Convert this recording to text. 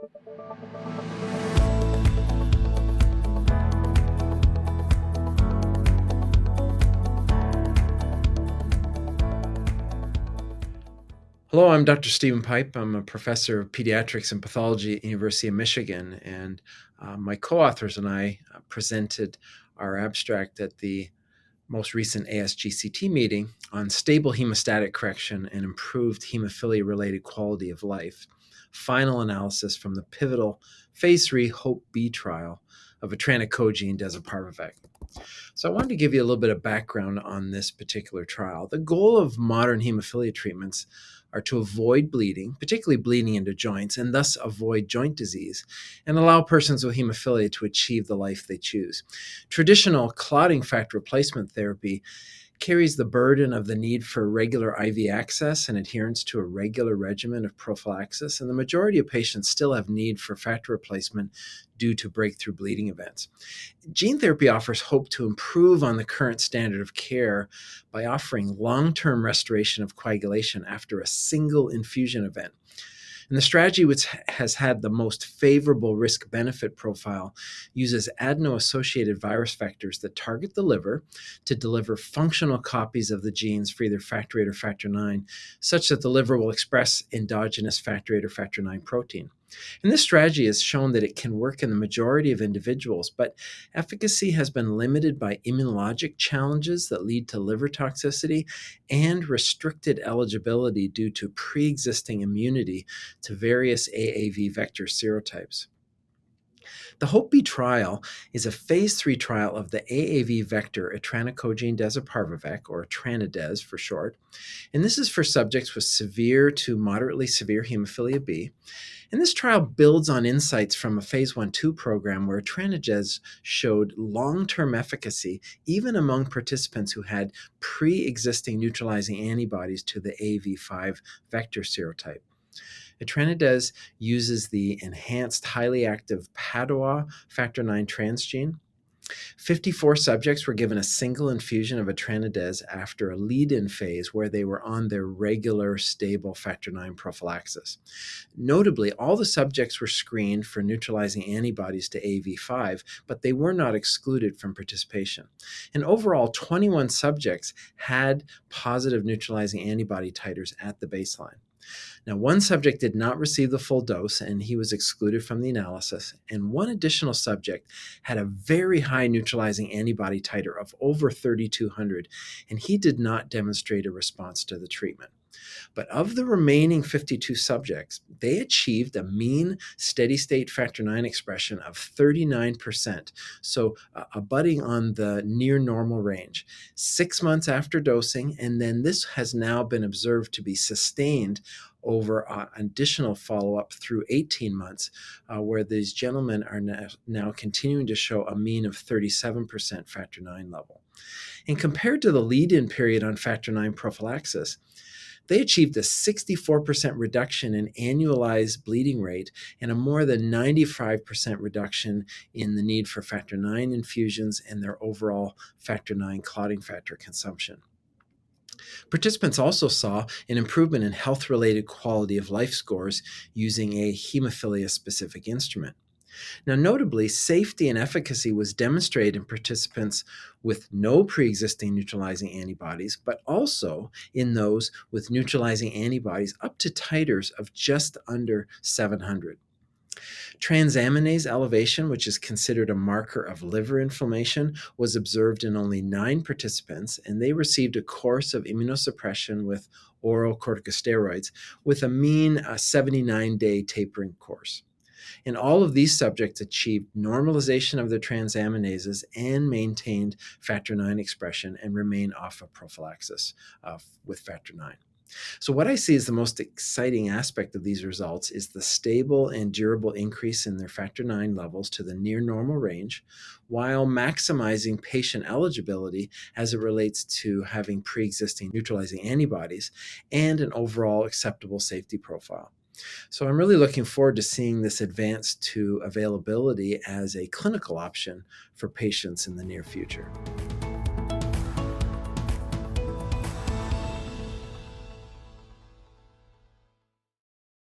Hello, I'm Dr. Stephen Pipe. I'm a professor of pediatrics and pathology at the University of Michigan, and my co-authors and I presented our abstract at the most recent ASGCT meeting on stable hemostatic correction and improved hemophilia-related quality of life. Final analysis from the pivotal phase 3 HOPE-B trial of Etranacogene Dezaparvovec. So I wanted to give you a little bit of background on this particular trial. The goal of modern hemophilia treatments are to avoid bleeding, particularly bleeding into joints, and thus avoid joint disease, and allow persons with hemophilia to achieve the life they choose. Traditional clotting factor replacement therapy carries the burden of the need for regular IV access and adherence to a regular regimen of prophylaxis, and the majority of patients still have need for factor replacement due to breakthrough bleeding events. Gene therapy offers hope to improve on the current standard of care by offering long-term restoration of coagulation after a single infusion event. And the strategy which has had the most favorable risk-benefit profile uses adeno-associated virus vectors that target the liver to deliver functional copies of the genes for either factor VIII or factor IX, such that the liver will express endogenous factor VIII or factor IX protein. And this strategy has shown that it can work in the majority of individuals, but efficacy has been limited by immunologic challenges that lead to liver toxicity and restricted eligibility due to pre-existing immunity to various AAV vector serotypes. The HOPE-B trial is a phase 3 trial of the AAV vector Etranacogene Dezaparvovec, or Etranadez for short. And this is for subjects with severe to moderately severe hemophilia B. And this trial builds on insights from a phase 1/2 program where Etranadez showed long-term efficacy even among participants who had pre-existing neutralizing antibodies to the AAV5 vector serotype. Etranadez uses the enhanced highly active Padua factor IX transgene. 54 subjects were given a single infusion of Etranadez after a lead-in phase where they were on their regular stable factor IX prophylaxis. Notably, all the subjects were screened for neutralizing antibodies to AAV5, but they were not excluded from participation. And overall, 21 subjects had positive neutralizing antibody titers at the baseline. Now, one subject did not receive the full dose, and he was excluded from the analysis, and one additional subject had a very high neutralizing antibody titer of over 3,200, and he did not demonstrate a response to the treatment. But of the remaining 52 subjects, they achieved a mean steady-state factor IX expression of 39%, so abutting on the near normal range, 6 months after dosing, and then this has now been observed to be sustained over additional follow-up through 18 months, where these gentlemen are now continuing to show a mean of 37% factor IX level. And compared to the lead-in period on factor IX prophylaxis, they achieved a 64% reduction in annualized bleeding rate and a more than 95% reduction in the need for factor IX infusions and their overall factor IX clotting factor consumption. Participants also saw an improvement in health-related quality of life scores using a hemophilia-specific instrument. Now, notably, safety and efficacy was demonstrated in participants with no pre-existing neutralizing antibodies, but also in those with neutralizing antibodies up to titers of just under 700. Transaminase elevation, which is considered a marker of liver inflammation, was observed in only 9 participants, and they received a course of immunosuppression with oral corticosteroids with a mean 79-day tapering course. And all of these subjects achieved normalization of their transaminases and maintained factor IX expression and remain off of prophylaxis with factor IX. So what I see as the most exciting aspect of these results is the stable and durable increase in their factor IX levels to the near normal range, while maximizing patient eligibility as it relates to having pre-existing neutralizing antibodies and an overall acceptable safety profile. So I'm really looking forward to seeing this advance to availability as a clinical option for patients in the near future.